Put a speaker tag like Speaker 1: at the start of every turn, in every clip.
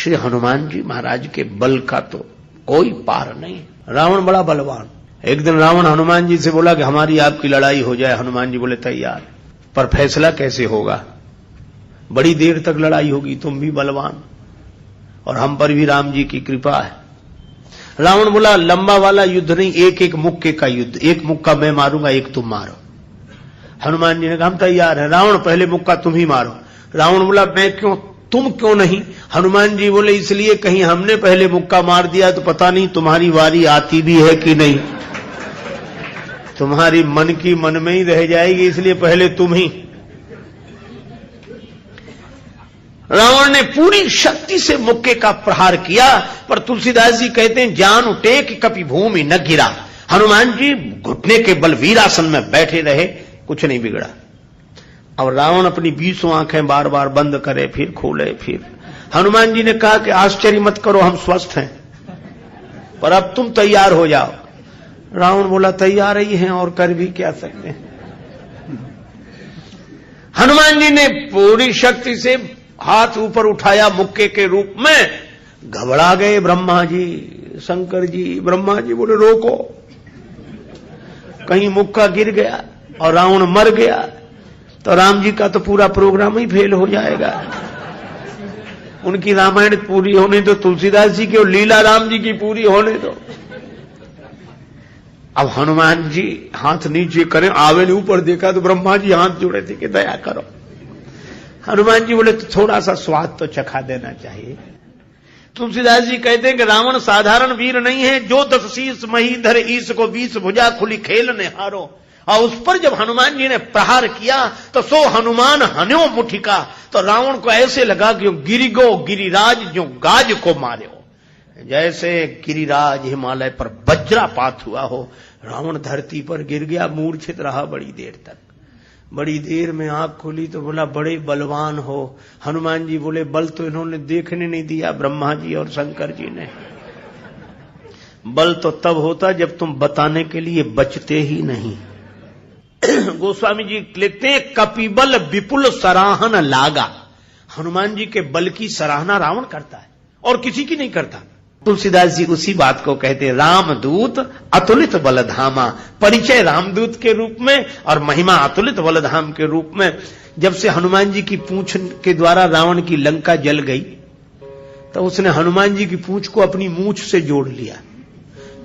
Speaker 1: श्री हनुमान जी महाराज के बल का तो कोई पार नहीं। रावण बड़ा बलवान। एक दिन रावण हनुमान जी से बोला कि हमारी आपकी लड़ाई हो जाए। हनुमान जी बोले तैयार, पर फैसला कैसे होगा? बड़ी देर तक लड़ाई होगी, तुम भी बलवान और हम पर भी राम जी की कृपा है। रावण बोला लंबा वाला युद्ध नहीं, एक एक मुक्के का युद्ध, एक मुक्का मैं मारूंगा, एक तुम मारो। हनुमान जी ने कहा हम तैयार हैं। रावण पहले मुक्का तुम ही मारो। रावण बोला मैं क्यों, तुम क्यों नहीं? हनुमान जी बोले इसलिए कहीं हमने पहले मुक्का मार दिया तो पता नहीं तुम्हारी वारी आती भी है कि नहीं, तुम्हारी मन की मन में ही रह जाएगी, इसलिए पहले तुम ही। रावण ने पूरी शक्ति से मुक्के का प्रहार किया, पर तुलसीदास जी कहते हैं जान टेक कपि भूमि न गिरा। हनुमान जी घुटने के बल वीरासन में बैठे रहे, कुछ नहीं बिगड़ा। और रावण अपनी 20 आंखें बार बार बंद करे, फिर खोले, फिर हनुमान जी ने कहा कि आश्चर्य मत करो, हम स्वस्थ हैं, पर अब तुम तैयार हो जाओ। रावण बोला तैयार ही हैं और कर भी क्या सकते हैं। हनुमान जी ने पूरी शक्ति से हाथ ऊपर उठाया मुक्के के रूप में। घबरा गए ब्रह्मा जी, शंकर जी। ब्रह्मा जी बोले रोको, कहीं मुक्का गिर गया और रावण मर गया तो राम जी का तो पूरा प्रोग्राम ही फेल हो जाएगा। उनकी रामायण पूरी होने दो, तुलसीदास जी की और लीला राम जी की पूरी होने दो। अब हनुमान जी हाथ नीचे करें, आवे ने ऊपर देखा तो ब्रह्मा जी हाथ जोड़े थे कि दया करो। हनुमान जी बोले तो थोड़ा सा स्वाद तो चखा देना चाहिए। तुलसीदास जी कहते हैं कि रावण साधारण वीर नहीं है, जो 10 शीश मही धर ईश को 20 भुजा खुली खेल ने हारो। और उस पर जब हनुमान जी ने प्रहार किया तो सो हनुमान हन्यो मुठिका, तो रावण को ऐसे लगा कि गिरिगो गिरिराज जो गाज को मारे हो, जैसे गिरिराज हिमालय पर वज्रापात हुआ हो। रावण धरती पर गिर गया, मूर्छित रहा बड़ी देर तक। बड़ी देर में आंख खुली तो बोला बड़े बलवान हो। हनुमान जी बोले बल तो इन्होंने देखने नहीं दिया, ब्रह्मा जी और शंकर जी ने। बल तो तब होता जब तुम बताने के लिए बचते ही नहीं। गोस्वामी जी लिखते हैं कपिबल विपुल सराहन लागा। हनुमान जी के बल की सराहना रावण करता है और किसी की नहीं करता। तुलसीदास जी उसी बात को कहते हैं रामदूत अतुलित बलधामा। परिचय रामदूत के रूप में और महिमा अतुलित बलधाम के रूप में। जब से हनुमान जी की पूंछ के द्वारा रावण की लंका जल गई तो उसने हनुमान जी की पूंछ को अपनी मूंछ से जोड़ लिया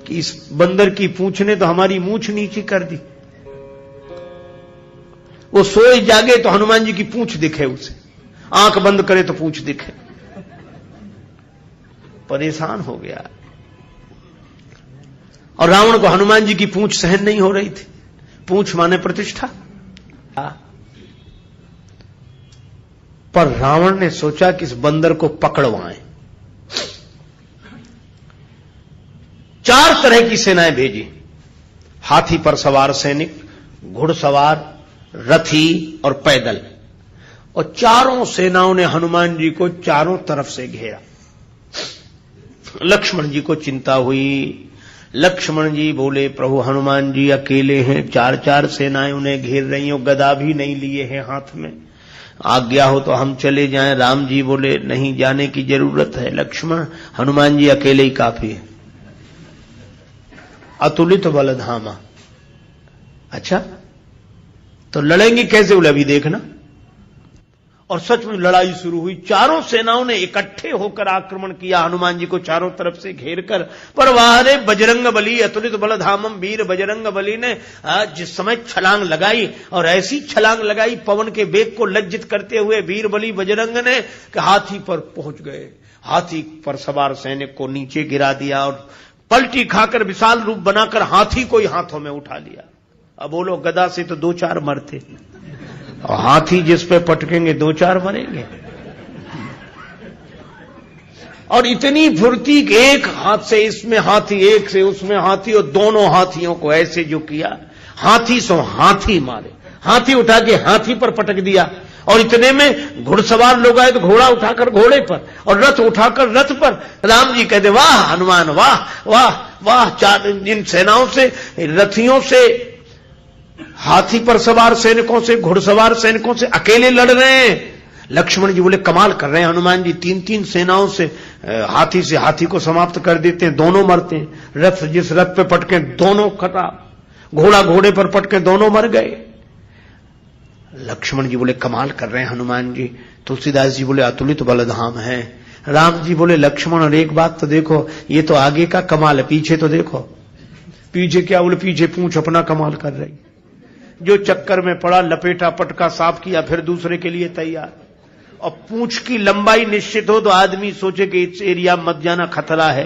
Speaker 1: कि इस बंदर की पूंछ ने तो हमारी मूंछ नीची कर दी। वो सोए जागे तो हनुमान जी की पूंछ दिखे उसे, आंख बंद करे तो पूंछ दिखे। परेशान हो गया। और रावण को हनुमान जी की पूंछ सहन नहीं हो रही थी। पूंछ माने प्रतिष्ठा। पर रावण ने सोचा कि इस बंदर को पकड़वाएं। 4 तरह की सेनाएं भेजी, हाथी पर सवार सैनिक, घुड़सवार, रथी और पैदल। और चारों सेनाओं ने हनुमान जी को चारों तरफ से घेरा। लक्ष्मण जी को चिंता हुई। लक्ष्मण जी बोले प्रभु हनुमान जी अकेले हैं, 4 सेनाएं उन्हें घेर रही हो, गदा भी नहीं लिए हैं हाथ में, आज्ञा हो तो हम चले जाएं। राम जी बोले नहीं, जाने की जरूरत है लक्ष्मण, हनुमान जी अकेले ही काफी है। अतुलित बलधामा। अच्छा तो लड़ेंगे कैसे? बोले अभी देखना। और सच में लड़ाई शुरू हुई। चारों सेनाओं ने इकट्ठे होकर आक्रमण किया हनुमान जी को चारों तरफ से घेरकर। पर वारे बजरंग बली अतुलित बलधामम, वीर बजरंग बली ने जिस समय छलांग लगाई और ऐसी छलांग लगाई पवन के वेग को लज्जित करते हुए वीर बली बजरंग ने कि हाथी पर पहुंच गए। हाथी पर सवार सैनिक को नीचे गिरा दिया और पलटी खाकर विशाल रूप बनाकर हाथी को ही हाथों में उठा लिया। अब बोलो गदा से तो 2-4 मरते और हाथी जिस पे पटकेंगे 2-4 मरेंगे। और इतनी फुर्ती कि एक हाथ से इसमें हाथी, एक से उसमें हाथी, और दोनों हाथियों को ऐसे जो किया, हाथी सो हाथी मारे। हाथी उठा के हाथी पर पटक दिया। और इतने में घुड़सवार लोग आए तो घोड़ा उठाकर घोड़े पर और रथ उठाकर रथ पर। राम जी कहते वाह हनुमान वाह वाह वाह। 4 इन सेनाओं से, रथियों से, हाथी पर सवार सैनिकों से, घुड़सवार सैनिकों से अकेले लड़ रहे हैं, लक्ष्मण जी बोले कमाल कर रहे हैं हनुमान जी, 3-3 सेनाओं से हाथी को समाप्त कर देते हैं, दोनों मरते हैं। रथ जिस रथ पे पटके दोनों खराब, घोड़ा घोड़े पर पटके दोनों मर गए। लक्ष्मण जी बोले कमाल कर रहे हैं हनुमान जी। तुलसीदास जी बोले अतुलित बलधाम है। राम जी बोले लक्ष्मण और एक बात तो देखो, ये तो आगे का कमाल है, पीछे तो देखो। पीछे क्या? बोले पीछे पूंछ अपना कमाल कर रही। जो चक्कर में पड़ा, लपेटा, पटका, साफ किया, फिर दूसरे के लिए तैयार। और पूंछ की लंबाई निश्चित हो तो आदमी सोचे कि इस एरिया मत जाना, खतरा है,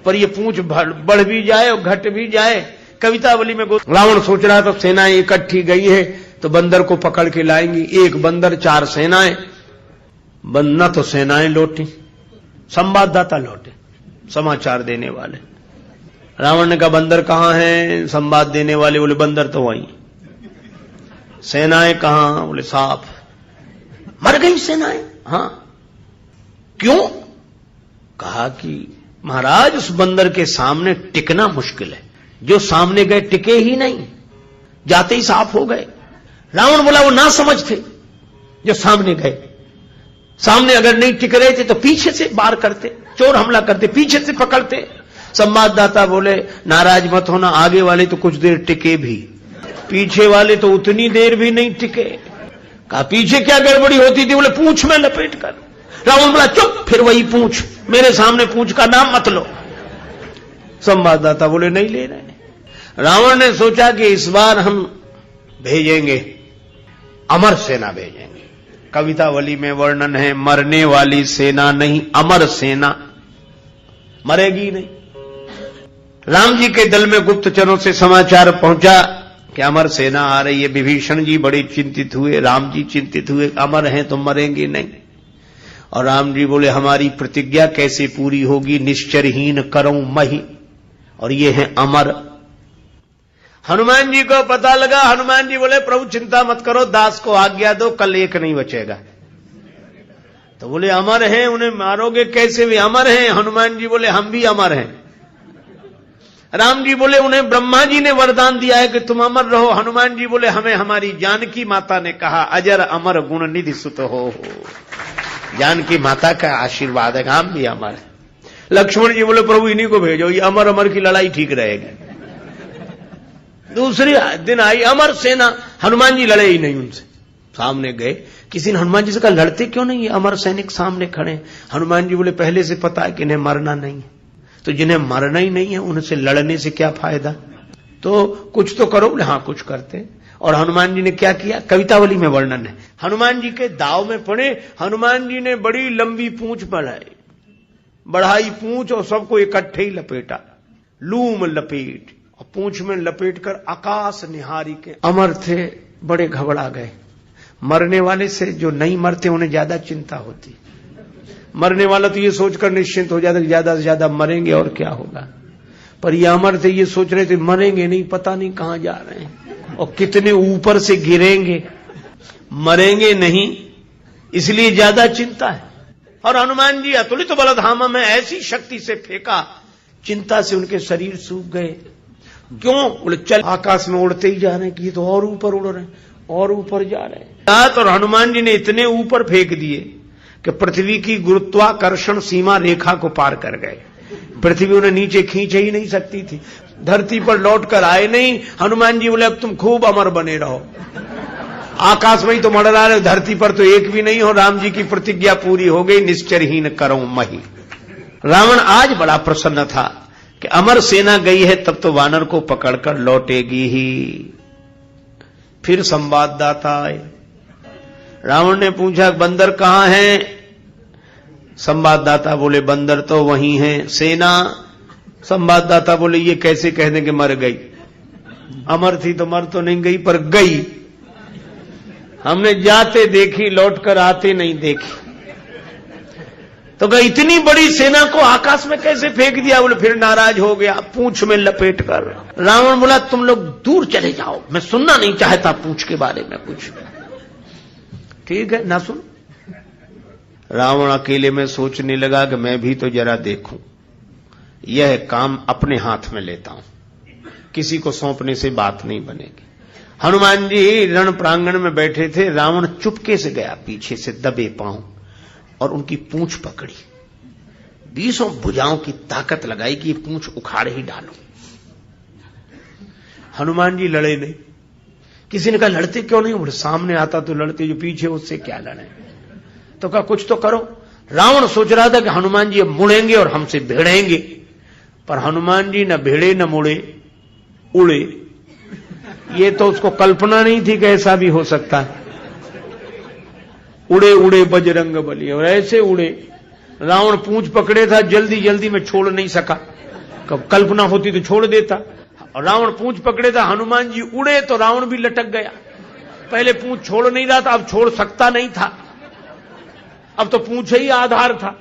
Speaker 1: पर ये पूंछ बढ़ भी जाए और घट भी जाए। कवितावली में रावण सोच रहा था सेनाएं इकट्ठी गई है तो बंदर को पकड़ के लाएंगी। एक बंदर 4 सेनाएं, न तो सेनाएं लौटी, संवाददाता लौटे, समाचार देने वाले। रावण ने कहा बंदर कहां है? संवाद देने वाले बोले बंदर तो वहीं। सेनाएं कहां? बोले साफ मर गई सेनाएं। हां, क्यों? कहा कि महाराज उस बंदर के सामने टिकना मुश्किल है, जो सामने गए टिके ही नहीं, जाते ही साफ हो गए। रावण बोला वो ना समझ थे जो सामने गए, सामने अगर नहीं टिक रहे थे तो पीछे से वार करते, चोर हमला करते, पीछे से पकड़ते। संवाददाता बोले नाराज मत होना, आगे वाले तो कुछ देर टिके भी, पीछे वाले तो उतनी देर भी नहीं टिके। कहा पीछे क्या गड़बड़ी होती थी? बोले पूंछ में लपेट कर। रावण बोला चुप, फिर वही पूंछ, मेरे सामने पूंछ का नाम मत लो। संवाददाता बोले नहीं ले रहे। रावण ने सोचा कि इस बार हम भेजेंगे, अमर सेना भेजेंगे। कवितावली में वर्णन है मरने वाली सेना नहीं, अमर सेना, मरेगी नहीं। राम जी के दल में गुप्तचरों से समाचार पहुंचा कि अमर सेना आ रही है। विभीषण जी बड़े चिंतित हुए, राम जी चिंतित हुए, अमर हैं तो मरेंगे नहीं। और राम जी बोले हमारी प्रतिज्ञा कैसे पूरी होगी? निश्चरहीन करऊं मही, और ये है अमर। हनुमान जी को पता लगा। हनुमान जी बोले प्रभु चिंता मत करो, दास को आज्ञा दो, कल एक नहीं बचेगा। तो बोले अमर हैं, उन्हें मारोगे कैसे? भी अमर हैं। हनुमान जी बोले हम भी अमर हैं। राम जी बोले उन्हें ब्रह्मा जी ने वरदान दिया है कि तुम अमर रहो। हनुमान जी बोले हमें हमारी जानकी माता ने कहा अजर अमर गुण निधि सुत हो। जानकी माता का आशीर्वाद है, हम भी अमर है। लक्ष्मण जी बोले प्रभु इन्हीं को भेजो, ये अमर अमर की लड़ाई ठीक रहेगी। दूसरी दिन आई अमर सेना, हनुमान जी लड़े ही नहीं उनसे। सामने गए, किसी ने हनुमान जी से कहा लड़ते क्यों नहीं, अमर सैनिक सामने खड़े। हनुमान जी बोले पहले से पता है कि इन्हें मरना नहीं है, तो जिन्हें मरना ही नहीं है उनसे लड़ने से क्या फायदा, तो कुछ तो करो। बोले हाँ कुछ करते। और हनुमान जी ने क्या किया? कवितावली में वर्णन है। हनुमान जी के दाव में पड़े, हनुमान जी ने बड़ी लंबी पूंछ बढ़ाई पूंछ और सबको इकट्ठे ही लपेटा, लूम लपेट, और पूंछ में लपेट कर आकाश निहारी के अमर थे। बड़े घबरा गए। मरने वाले से जो नहीं मरते उन्हें ज्यादा चिंता होती। मरने वाला तो ये सोचकर निश्चिंत हो जाता कि ज्यादा से ज्यादा मरेंगे और क्या होगा, पर ये अमर थे, ये सोच रहे थे मरेंगे नहीं, पता नहीं कहां जा रहे हैं और कितने ऊपर से गिरेंगे, मरेंगे नहीं, इसलिए ज्यादा चिंता है। और हनुमान जी अतुलित बलधामा में ऐसी शक्ति से फेंका, चिंता से उनके शरीर सूख गए। क्यों? बोले चल आकाश में उड़ते ही जा रहे हैं कि ये तो और ऊपर उड़ रहे हैं और ऊपर जा रहे हैं। और हनुमान जी ने इतने ऊपर फेंक दिए कि पृथ्वी की गुरुत्वाकर्षण सीमा रेखा को पार कर गए। पृथ्वी उन्हें नीचे खींच ही नहीं सकती थी, धरती पर लौट कर आए नहीं। हनुमान जी बोले अब तुम खूब अमर बने रहो, आकाश में ही तो मंडरा रहे, धरती पर तो एक भी नहीं हो। राम जी की प्रतिज्ञा पूरी हो गई, निश्चरहीन करऊं मही। रावण आज बड़ा प्रसन्न था कि अमर सेना गई है, तब तो वानर को पकड़कर लौटेगी ही। फिर संवाददाता आए। रावण ने पूछा बंदर कहां है? संवाददाता बोले बंदर तो वहीं है। सेना? संवाददाता बोले ये कैसे कह दें कि मर गई, अमर थी तो मर तो नहीं गई पर गई, हमने जाते देखी, लौटकर आते नहीं देखी। तो कहा इतनी बड़ी सेना को आकाश में कैसे फेंक दिया? बोले फिर नाराज हो गया, पूंछ में लपेट कर। रावण बोला तुम लोग दूर चले जाओ, मैं सुनना नहीं चाहता पूंछ के बारे में कुछ। ठीक है ना सुन। रावण अकेले में सोचने लगा कि मैं भी तो जरा देखूं, यह काम अपने हाथ में लेता हूं, किसी को सौंपने से बात नहीं बनेगी। हनुमान जी रण प्रांगण में बैठे थे, रावण चुपके से गया पीछे से दबे पांव और उनकी पूंछ पकड़ी, 20 भुजाओं की ताकत लगाई कि ये पूंछ उखाड़ ही डालो। हनुमान जी लड़े नहीं। किसी ने कहा लड़ते क्यों नहीं? बोले सामने आता तो लड़ते, जो पीछे उससे क्या लड़े। तो कहा कुछ तो करो। रावण सोच रहा था कि हनुमान जी अब मुड़ेंगे और हमसे भिड़ेंगे, पर हनुमान जी न भिड़े न मुड़े, उड़े। ये तो उसको कल्पना नहीं थी कि ऐसा भी हो सकता है। उड़े उड़े बजरंग बली, और ऐसे उड़े। रावण पूंछ पकड़े था, जल्दी जल्दी में छोड़ नहीं सका। कल्पना होती तो छोड़ देता। रावण पूंछ पकड़े था, हनुमान जी उड़े तो रावण भी लटक गया। पहले पूंछ छोड़ नहीं रहा था, अब छोड़ सकता नहीं था, अब तो पूंछ ही आधार था।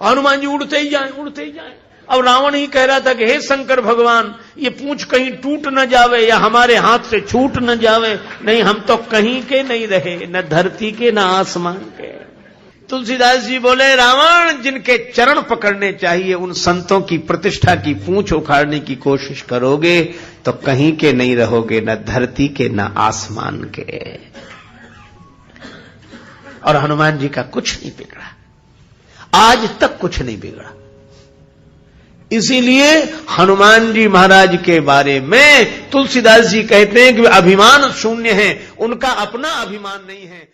Speaker 1: हनुमान जी उड़ते ही जाए, उड़ते ही जाए। अब रावण ही कह रहा था कि हे शंकर भगवान, ये पूंछ कहीं टूट न जावे या हमारे हाथ से छूट न जावे। नहीं, हम तो कहीं के नहीं रहे, न धरती के न आसमान के। तुलसीदास जी बोले, रावण जिनके चरण पकड़ने चाहिए, उन संतों की प्रतिष्ठा की पूंछ उखाड़ने की कोशिश करोगे तो कहीं के नहीं रहोगे, न धरती के न आसमान के। और हनुमान जी का कुछ नहीं बिगड़ा, आज तक कुछ नहीं बिगड़ा। इसीलिए हनुमान जी महाराज के बारे में तुलसीदास जी कहते हैं कि वे अभिमान शून्य हैं, उनका अपना अभिमान नहीं है।